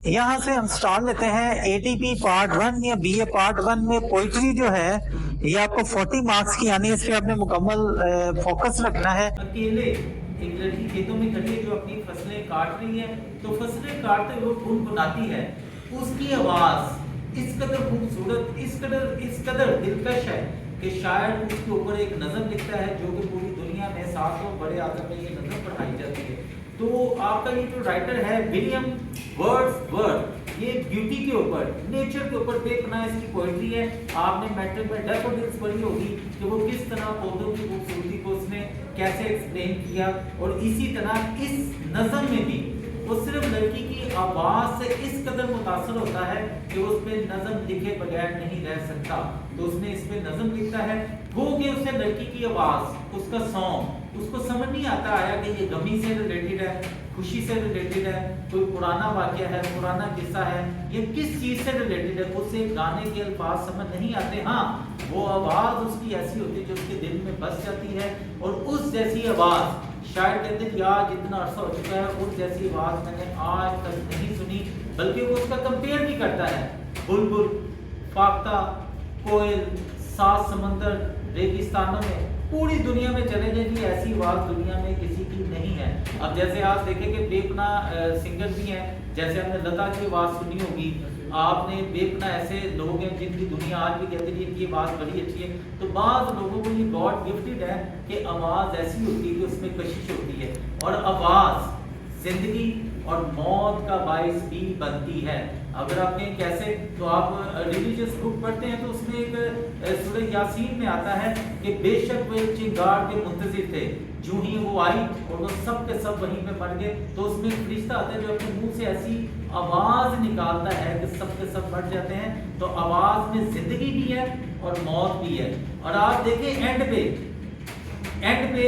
यहाँ से हम स्टार्ट लेते हैं एटीपी पार्ट 1 या बीए पार्ट 1 में पोइट्री जो है ये आपको 40 मार्क्स की आनी है। इस पे आपने मुकम्मल फोकस रखना है। अकेले एक लड़की खेतों में खड़ी है जो अपनी फसलें काट रही है, तो फसलें काटते हुए गुनगुनाती है। उसकी आवाज इस कदर खूबसूरत, इस कदर दिलकश है कि शायद उसके ऊपर एक नज़म लिखता है जो कि पूरी दुनिया में 700 बड़े आज़म में ये नज़म पढ़ाई जाती है। तो आपका ये जो राइटर है विलियम वर्ड्सवर्थ, ये ब्यूटी के ऊपर, नेचर के ऊपर बेपनाह इसकी पोएट्री है। आपने मैट्रिक में डैफोडिल्स पढ़ी होगी कि वो किस तरह पौधों की खूबसूरती को उसने कैसे एक्सप्लेन किया, और इसी तरह इस नज़म में भी वो सिर्फ लड़की की आवाज से इस कदर मुतासर होता है कि उस पे नज़म लिखे बगैर नहीं रह सकता। तो उसने इस पे नज़म लिखता है, वो कि उसे लड़की की आवाज, उसका सॉन्ग उसको समझ नहीं आता आया कि ये गमी से रिलेटेड है, खुशी से रिलेटेड है, कोई पुराना वाकया है, पुराना किस्सा है, ये किस चीज से रिलेटेड है। उसे गाने के अल्फाज समझ नहीं आते। हाँ, वो आवाज उसकी ऐसी होती है जो उसके दिल में बस जाती है, और उस जैसी आवाज शायद कहते हैं यार जितना अरसा हो चुका है उस जैसी आवाज मैंने आज तक नहीं सुनी। बल्कि वो उसका कंपेयर भी करता है, बुलबुल, फाख्ता, कोयल, सात समंदर, रेगिस्तानों में, पूरी दुनिया में चले जाए कि ऐसी आवाज दुनिया में किसी की नहीं है। अब जैसे आप देखें कि बेपनाह सिंगर भी हैं, जैसे हमने लता की आवाज़ सुनी होगी, आपने बेपनाह ऐसे लोग हैं जिनकी दुनिया आज भी कहती है कि आवाज़ बड़ी अच्छी है। तो बाज़ लोगों को ये गॉड गिफ्टेड है कि आवाज़ ऐसी होती है कि उसमें कशिश होती है, और आवाज़ जिंदगी और मौत का बाइस भी बनती है। अगर आपने कैसे, तो आप रिलीजियस बुक पढ़ते हैं तो उसमें एक सूरह यासीन में आता है कि बेशक वे चिंगार के मुंतजिर थे, जो ही वो आई और वो सब के सब वहीं पे मर गए। तो उसमें एक फरिश्ता आता है जो अपने मुंह से ऐसी आवाज निकालता है कि सब के सब मर जाते हैं। तो आवाज में जिंदगी भी है और मौत भी है। और आप देखें एंड पे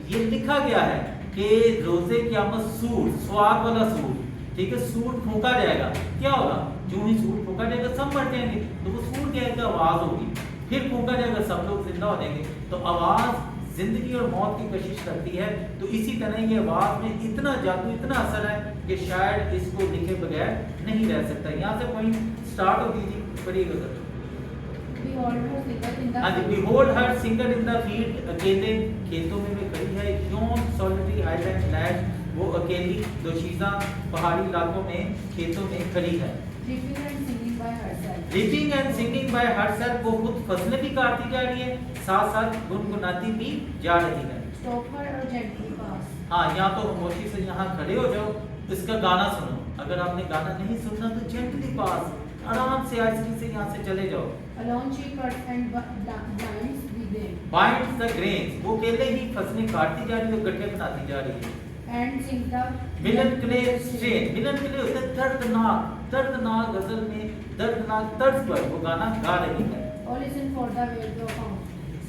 ये लिखा गया है कि रोजे क़यामत सूर, स्वाद वाला सूर, ठीक है, सूर फूंका जाएगा। क्या होगा? जो ही सूर फूंका जाएगा सब मर जाएंगे। तो वो सूर क्या है कि आवाज होगी, फिर फूंका जाएगा, सब लोग जिंदा हो जाएंगे। तो आवाज जिंदगी और मौत की कशिश करती है। तो इसी तरह ये आवाज में इतना जादू, इतना असर है कि शायद इसको लिखे बगैर नहीं रह सकता। यहाँ से पॉइंट स्टार्ट होती थी, पढ़िएगा सर। हाँ जी, behold her singer in the field, अकेले खेतों में वे खड़ी है, yon solitary island land, वो अकेली दोशीज़ा पहाड़ी इलाकों में खेतों में खड़ी है। Reaping and singing by herself. Reaping and singing by herself, वो खुद फसलें भी काटती जा रही है, साथ साथ गुनगुनाती भी जा रही है। Stop her or gently pass. हाँ, या तो खामोशी से यहाँ खड़े हो जाओ, इसका गाना सुनो। अगर आपने गाना नहीं सुनना तो जेंटली पास, आराम से आहिस्ते से यहाँ से चले जाओ। Alone she cuts and binds the grain. Binds the grains, वो अकेले ही फसलें काटती जा रही है, गड्ढे बनाती जा रही है। And sings the मिलनकले स्ट्रेन, मिलनकले होता है दर्दनाक गजल में दर्दनाक तर्ज पर वो गाना गा रही है। All listen for the waves of sound.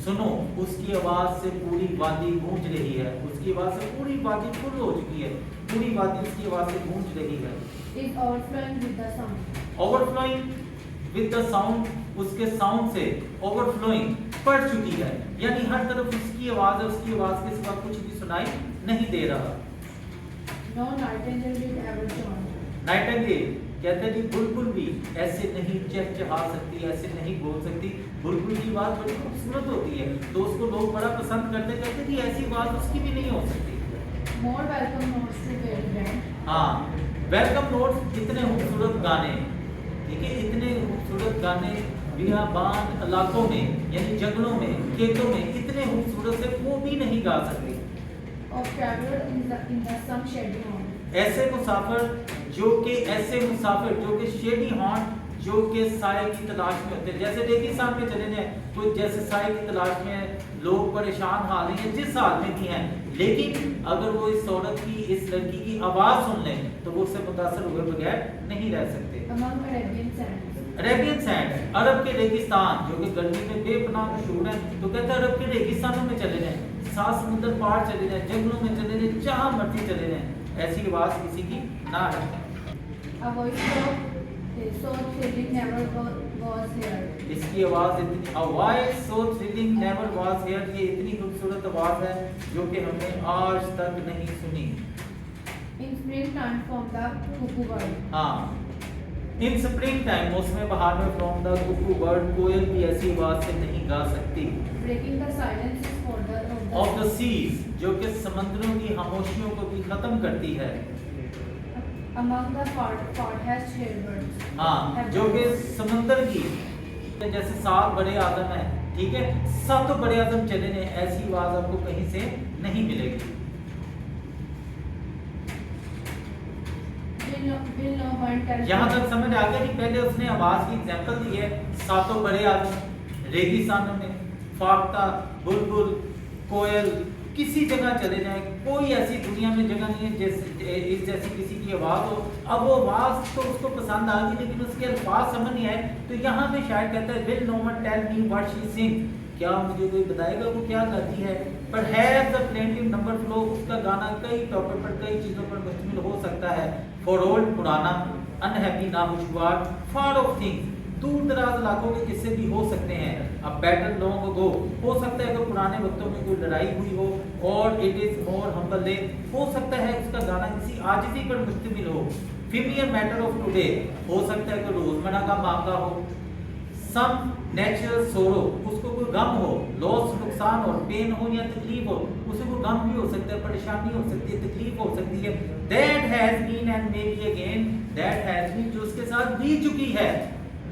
सुनो, उसकी आवाज से पूरी वादी गूंज रही है, उसकी आवाज से पूरी वादी फुल हो चुकी है, पूरी वादी उसकी आवाज से गूंज रही है। Is overflowing with the sound. Overflowing with the sound, उसके साउंड से ओवरफ्लोइंग पड़ चुकी है, यानी हर तरफ उसकी आवाज है, उसकी आवाज के सिवा कुछ भी सुनाई नहीं दे रहा। No nightingale did ever chant. Nightingale कहते हैं कि बुलबुल भी ऐसे नहीं चहचहा सकती, ऐसे नहीं बोल सकती। बुलबुल की आवाज बड़ी खूबसूरत होती है, तो उसको लोग बड़ा पसंद करते, कहते कि ऐसी आवाज उसकी भी नहीं हो सकती। More welcome notes to Fairyland. हाँ, वेलकम नोट्स, इतने खूबसूरत गाने, ठीक है, इतने खूबसूरत गाने बियाबान इलाकों में, यानी जंगलों में, खेतों में, इतने खूबसूरत से वो भी नहीं गा सकते। Of traveler in the some shady haunt. ऐसे मुसाफिर जो कि शेडी हॉन्ट, जो कि साए की तलाश में होते हैं। जैसे रेगिस्तान में चले जाएं, तो जैसे साए की तलाश में लोग परेशान हाल हैं, जिस हाल में भी हैं, लेकिन अगर वो इस औरत की, इस लड़की की आवाज सुन लें तो वो उससे मुतासर हुए बगैर नहीं रह सकते। Among Arabian sands. Arabian sand, अरब के रेगिस्तान, जो कि गर्मी में बेपनाह मशहूर है, तो कहते हैं अरब के रेगिस्तानों में चले जाएं, सात समुद्र पार चले जाएं, जंगलों में चले जाएं, जहां मर्जी चले जाएं, ऐसी आवाज किसी की ना है। A voice so thrilling never was heard. इसकी आवाज इतनी, a voice so thrilling never was heard, ये इतनी खूबसूरत आवाज है जो कि हमने आज तक नहीं सुनी। In springtime from the cuckoo bird. हाँ, इन स्प्रिंग टाइम मौसम बहार में फ्रॉम द कुकू बर्ड, कोयल भी ऐसी आवाज से नहीं गा सकती। Breaking the silence is for the of the seas, जो कि समंदरों की खामोशियों को भी खत्म करती है। among the poorest birds. हाँ, जो कि समंदर की जैसे 7 बड़े आदम है, ठीक है, 7 बड़े आदम चले ने, ऐसी आवाज आपको कहीं से नहीं मिलेगी। Will no one tell यहाँ तक समझ आ गया कि पहले उसने आवाज की एग्जांपल दी है, 7 बड़े आदम, रेगिस्तानों में फाख्ता, बुलबुल, कोयल, किसी जगह चले जाएं, कोई ऐसी दुनिया में जगह नहीं है जैसे इस जैसी किसी की आवाज़ हो। अब वो आवाज़ तो उसको पसंद आ गई, लेकिन उसके अल्फाज समझ नहीं आए, तो यहाँ पे शायद कहता है will no one tell me what she sing, क्या मुझे कोई बताएगा वो क्या गाती है। पर have the plaintive number flow, उसका गाना कई टॉपिक पर, कई चीज़ों पर मुश्तमिल हो सकता है। फॉर ओल्ड, पुराना, अनहैप्पी, नाखुशगवार, फार ऑफ थिंग्स, दूर दराज इलाकों के किस्से भी हो सकते हैं। अब बैटल लॉन्ग अगो, हो सकता है कि पुराने वक्तों में कोई लड़ाई हुई हो, और it is more humble day, हो सकता है उसका गाना किसी आजिज़ी पर मुश्तमिल हो। फेमिलियर मैटर ऑफ टुडे, हो सकता है कोई रोजमर्रा का मामला हो। सम नेचुरल सोरो, उसको कोई गम हो, लॉस, नुकसान हो, पेन हो या तकलीफ हो, उसे कोई गम भी हो सकता है, परेशानी हो सकती है, तकलीफ हो सकती है। That has been and may be again, that has been, जो उसके साथ बीत चुकी है,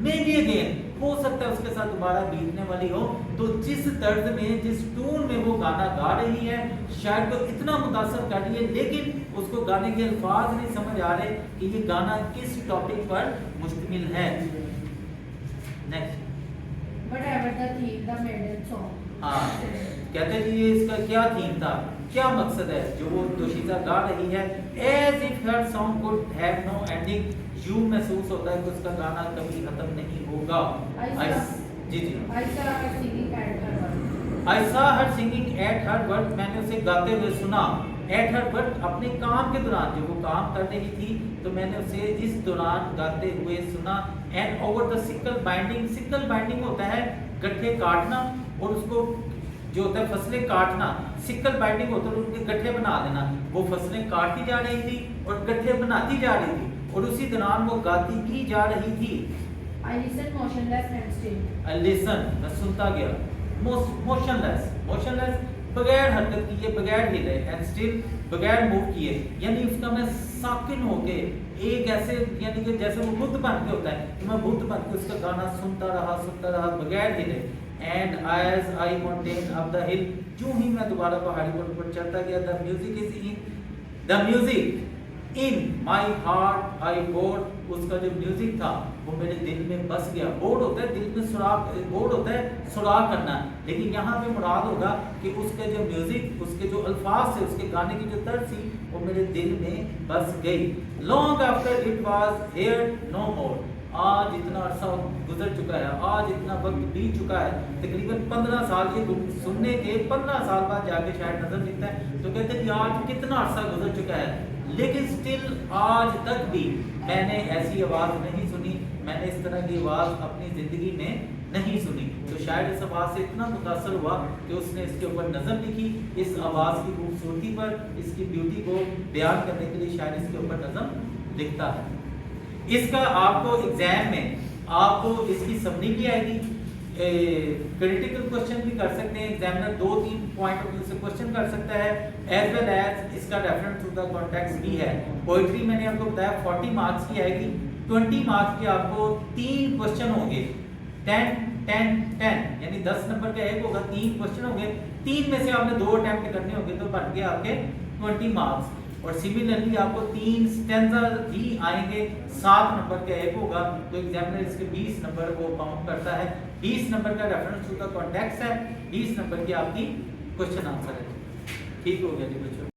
मे बी अगेन, हो सकता है उसके साथ दोबारा बीतने वाली हो। तो जिस तर्ज में, जिस टून में वो गाना गा रही है, शायद वो इतना मुतासर कर रही है, लेकिन उसको गाने के अल्फाज नहीं समझ आ रहे कि ये गाना किस टॉपिक पर मुश्तमिल है। Next, whatever the theme, the maiden song. हाँ, कहते हैं जी ये इसका क्या थीम था, क्या मकसद है जो वो दोशीज़ा गा रही है। As if her song could have no ending, यूं महसूस होता है कि उसका गाना कभी खत्म नहीं होगा। जी जी, I saw her singing at her work. I saw her singing at her work, मैंने उसे गाते हुए सुना। At her work, अपने काम के दौरान, जो वो काम कर रही थी, तो मैंने उसे इस दौरान गाते हुए सुना। And over the sickle binding, sickle binding होता है गट्ठे काटना, और उसको जो होता है फसलें काटना, सिकल बाइंडिंग होता है उनके गट्ठे बना देना। वो फसलें काटती जा रही थी और गट्ठे बनाती जा रही थी, और उसी दौरान वो गाती भी जा रही थी। I listened motionless and still. I listen, मैं सुनता गया। मोशनलेस, मोशनलेस बगैर हरकत किए, बगैर हिले, एंड स्टिल बगैर मूव किए, यानी उसका मैं साकिन होके एक ऐसे, यानी कि जैसे वो बुद्ध बन के होता है, तो मैं बुद्ध बन के उसका गाना सुनता रहा बगैर हिले। And as I mountain up the hill, जो ही मैं दोबारा पहाड़ी पर चढ़ता गया, the music is in, the music in my heart I bore, उसका जो म्यूजिक था वो मेरे दिल में बस गया। बोर्ड होता है दिल में सुराख, बोर्ड होता है सुराख करना, लेकिन यहाँ पे मुराद होगा कि उसके जो म्यूजिक, उसके जो अल्फाज थे, उसके गाने की जो तर्ज थी, वो मेरे दिल में बस गई। Long after it was here no more, आज इतना अरसा गुजर चुका है, आज इतना वक्त बीत चुका है, तकरीबन 15 साल के सुनने के 15 साल बाद जाके शायद नजर दिखता है, तो कहते हैं कि आज कितना अरसा गुजर चुका है, लेकिन स्टिल आज तक भी मैंने ऐसी आवाज़ नहीं सुनी, मैंने इस तरह की आवाज़ अपनी ज़िंदगी में नहीं सुनी। तो शायद इस आवाज़ से इतना मुतासर हुआ कि उसने इसके ऊपर नज़म लिखी, इस आवाज़ की खूबसूरती पर, इसकी ब्यूटी को बयान करने के लिए शायद इसके ऊपर नज़म लिखता है। इसका आपको एग्जाम में आपको इसकी समरी भी आएगी, क्रिटिकल क्वेश्चन भी कर सकते हैं, एग्जामिनर 2-3 पॉइंट ऑफ व्यू से क्वेश्चन कर सकता है, एज वेल एज इसका रेफरेंस टू द कॉन्टेक्स्ट भी है। पोइट्री मैंने आपको बताया 40 मार्क्स की आएगी, 20 मार्क्स के आपको 3 क्वेश्चन होंगे, 10-10-10, यानी 10 नंबर का एक होगा, 3 क्वेश्चन होंगे, 3 में से आपने 2 अटेम्प्ट करने होंगे, तो बन गए आपके 20 मार्क्स। और सिमिलरली आपको 3 स्टैंजा भी आएंगे, 7 नंबर का एक होगा, तो एग्जामिनर इसके 20 नंबर को काउंट करता है। 20 नंबर का रेफरेंस टू द कॉन्टेक्स्ट है, 20 नंबर की आपकी क्वेश्चन आंसर है। ठीक हो गया जी बच्चों।